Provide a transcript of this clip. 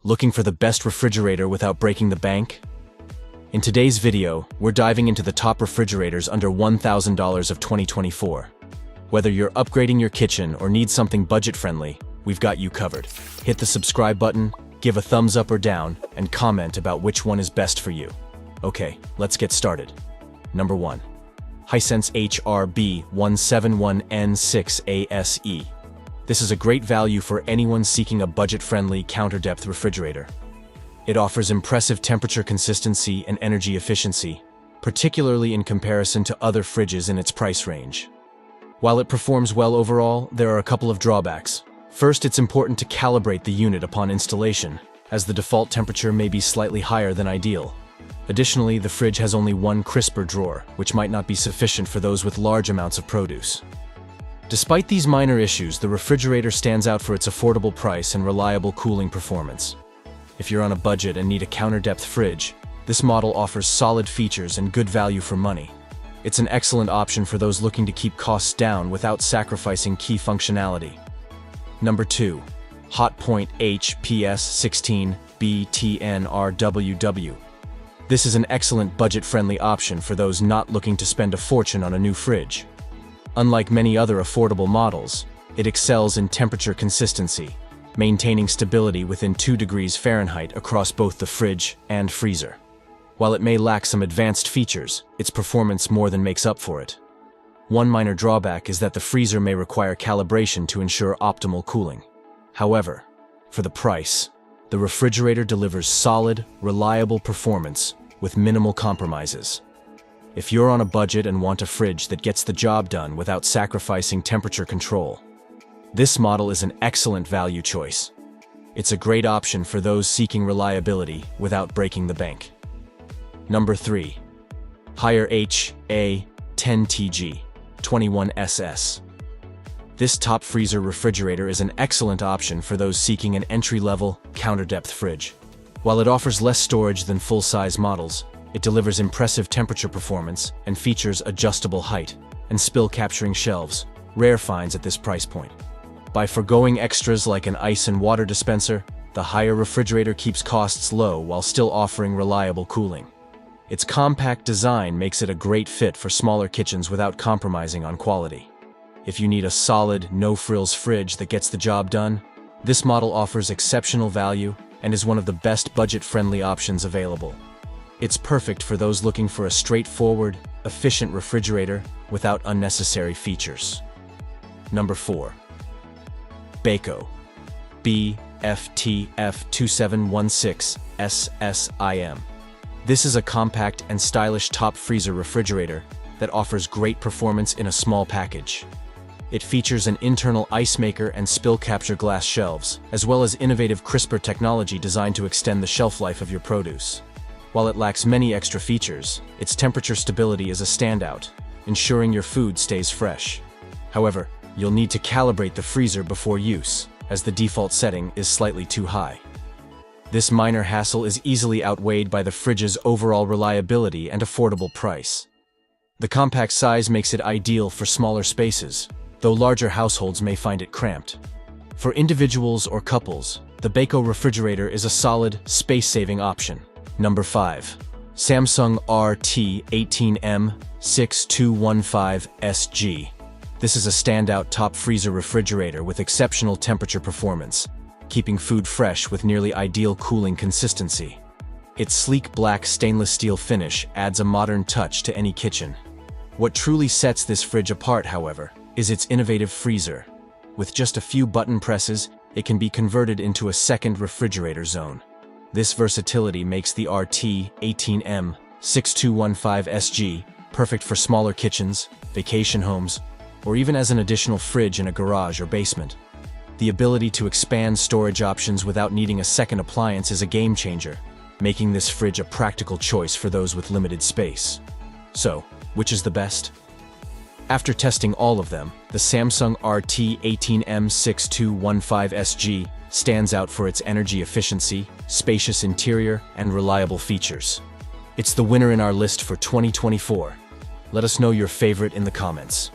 Looking for the best refrigerator without breaking the bank? In today's video, we're diving into the top refrigerators under $1,000 of 2024. Whether you're upgrading your kitchen or need something budget-friendly, we've got you covered. Hit the subscribe button, give a thumbs up or down, and comment about which one is best for you. Okay, let's get started. Number 1. Hisense HRB171N6ASE. This is a great value for anyone seeking a budget-friendly, counter-depth refrigerator. It offers impressive temperature consistency and energy efficiency, particularly in comparison to other fridges in its price range. While it performs well overall, there are a couple of drawbacks. First, it's important to calibrate the unit upon installation, as the default temperature may be slightly higher than ideal. Additionally, the fridge has only one crisper drawer, which might not be sufficient for those with large amounts of produce. Despite these minor issues, the refrigerator stands out for its affordable price and reliable cooling performance. If you're on a budget and need a counter-depth fridge, this model offers solid features and good value for money. It's an excellent option for those looking to keep costs down without sacrificing key functionality. Number 2. Hotpoint HPS16BTNRWW. This is an excellent budget-friendly option for those not looking to spend a fortune on a new fridge. Unlike many other affordable models, it excels in temperature consistency, maintaining stability within 2 degrees Fahrenheit across both the fridge and freezer. While it may lack some advanced features, its performance more than makes up for it. One minor drawback is that the freezer may require calibration to ensure optimal cooling. However, for the price, the refrigerator delivers solid, reliable performance with minimal compromises. If you're on a budget and want a fridge that gets the job done without sacrificing temperature control, this model is an excellent value choice. It's a great option for those seeking reliability without breaking the bank. Number 3. Haier HA10TG21SS. This top freezer refrigerator is an excellent option for those seeking an entry-level, counter-depth fridge. While it offers less storage than full-size models, it delivers impressive temperature performance and features adjustable height and spill-capturing shelves, rare finds at this price point. By forgoing extras like an ice and water dispenser, the Haier refrigerator keeps costs low while still offering reliable cooling. Its compact design makes it a great fit for smaller kitchens without compromising on quality. If you need a solid, no-frills fridge that gets the job done, this model offers exceptional value and is one of the best budget-friendly options available. It's perfect for those looking for a straightforward, efficient refrigerator without unnecessary features. Number 4. Beko BFTF2716SSIM. This is a compact and stylish top freezer refrigerator that offers great performance in a small package. It features an internal ice maker and spill capture glass shelves, as well as innovative crisper technology designed to extend the shelf life of your produce. While it lacks many extra features, its temperature stability is a standout, ensuring your food stays fresh. However, you'll need to calibrate the freezer before use, as the default setting is slightly too high. This minor hassle is easily outweighed by the fridge's overall reliability and affordable price. The compact size makes it ideal for smaller spaces, though larger households may find it cramped. For individuals or couples, the Beko refrigerator is a solid, space-saving option. Number 5. Samsung RT18M6215SG. This is a standout top freezer refrigerator with exceptional temperature performance, keeping food fresh with nearly ideal cooling consistency. Its sleek black stainless steel finish adds a modern touch to any kitchen. What truly sets this fridge apart, however, is its innovative freezer. With just a few button presses, it can be converted into a second refrigerator zone. This versatility makes the RT18M6215SG perfect for smaller kitchens, vacation homes, or even as an additional fridge in a garage or basement. The ability to expand storage options without needing a second appliance is a game changer, making this fridge a practical choice for those with limited space. So, which is the best? After testing all of them, the Samsung RT18M6215SG stands out for its energy efficiency, spacious interior, and reliable features. It's the winner in our list for 2024. Let us know your favorite in the comments.